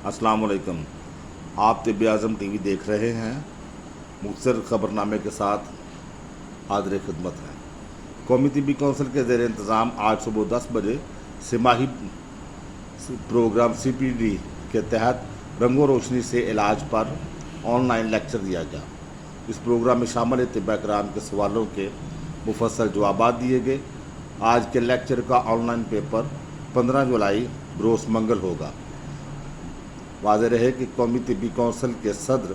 अस्सलाम वालेकुम। आप तिब्बे आज़म टीवी देख रहे हैं। मुख्तसर खबरनामे के साथ हाज़िर खिदमत है। कौमी तिब्बी कौंसिल के ज़ेर इंतज़ाम आज सुबह 10 बजे सिमाही प्रोग्राम CPD के तहत रंगो रोशनी से इलाज पर ऑनलाइन लेक्चर दिया गया। इस प्रोग्राम में शामिल तिब्बा कराम के सवालों के मुफस्सल जवाबात दिए गए। आज के लेक्चर का ऑनलाइन पेपर 15 जुलाई बरोज़ मंगल होगा। वाज़ेह रहे कि कौमी तिब्बी कौंसिल के सदर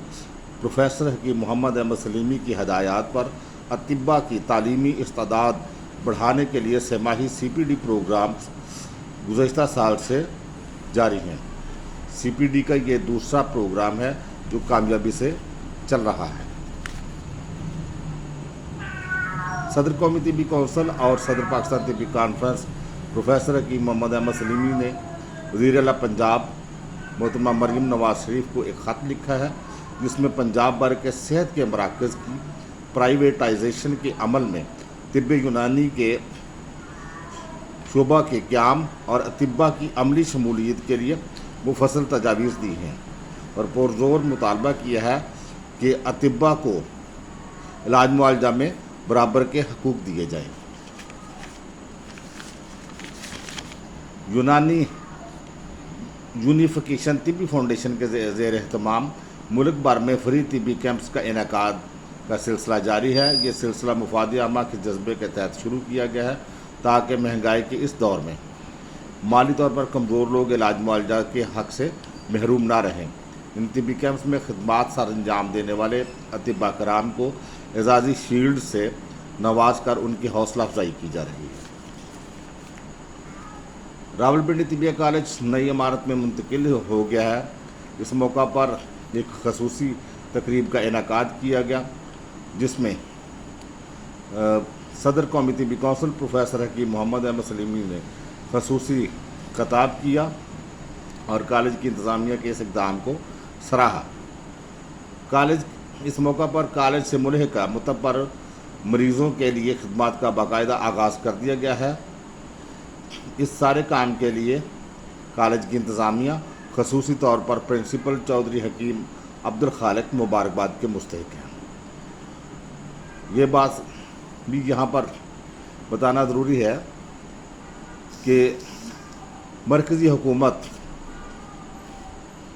प्रोफेसर हकीम मोहम्मद अहमद सलीमी की हदायत पर अतिब्बा की तालीमी इस्तादाद बढ़ाने के लिए सेमाही CPD प्रोग्राम गुज़श्ता साल से जारी हैं। CPD का ये दूसरा प्रोग्राम है जो कामयाबी से चल रहा है। सदर कौमी तिब्बी कौंसिल और सदर पाकिस्तान तिब्बी कॉन्फ्रेंस प्रोफेसर हकीम मोहम्मद अहमद सलीमी ने वज़ीर आला पंजाब मोहतरमा मरियम नवाज शरीफ को एक ख़त लिखा है, जिसमें पंजाब भर के सेहत के मराकज़ की प्राइवेटाइजेशन के अमल में तिब्बे यूनानी के शोबा के क़याम और अतिब्बा की अमली शमूलियत के लिए मुफस्सल तजावीज़ दी हैं और पुरज़ोर मुतालबा किया है कि अतिब्बा को इलाज मुआलजा में बराबर के हकूक़ दिए जाएँ। यूनानी यूनिफिकेशन तिब्बी फाउंडेशन के ज़ेर एहतमाम मुल्क भर में फ्री तिब्बी कैंप्स का इनेकाद का सिलसिला जारी है। ये सिलसिला मुफाद आमा के जज्बे के तहत शुरू किया गया है ताकि महंगाई के इस दौर में माली तौर पर कमज़ोर लोग इलाज मुआलजा के हक़ से महरूम ना रहें। इन तिब्बी कैंप्स में खिदमात सर अंजाम देने वाले अतिब्बा कराम को एजाज़ी शील्ड से नवाज कर उनकी हौसला अफजाई की जा रही है। रावलपिंडी तिब्बिया कॉलेज नई इमारत में मुंतकिल हो गया है। इस मौका पर एक खसूसी तकरीब का इनेकाद किया गया, जिसमें सदर कौमी तिब्बी कौंसिल प्रोफेसर हकीम मोहम्मद अहमद सलीमी ने खसूसी खिताब किया और कॉलेज की इंतज़ामिया के इस इक़दाम को सराहा। इस मौका पर कॉलेज से मुल्हिका मुतबर मरीज़ों के लिए खिदमात का बाकायदा आगाज़ कर दिया गया है। इस सारे काम के लिए कॉलेज की इंतज़ामिया खसूसी तौर पर प्रिंसिपल चौधरी हकीम अब्दुल खालिक मुबारकबाद के मुस्तहिक हैं। ये बात भी यहाँ पर बताना ज़रूरी है कि मरकज़ी हुकूमत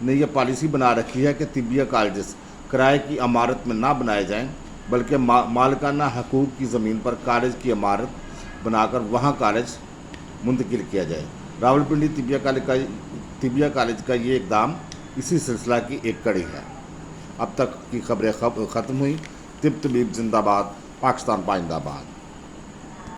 ने यह पॉलिसी बना रखी है कि तिब्बिया कॉलेजेस किराए की इमारत में ना बनाए जाएं, बल्कि मालिकाना हकूक़ की ज़मीन पर कॉलेज की इमारत बनाकर वहाँ कॉलेज मुंतकिल किया जाए। रावलपिंडी तिब्बिया कॉलेज का ये इक़दाम इसी सिलसिला की एक कड़ी है। अब तक की खबरें ख़त्म हुई। तिब्बी जिंदाबाद, पाकिस्तान पाइंदाबाद।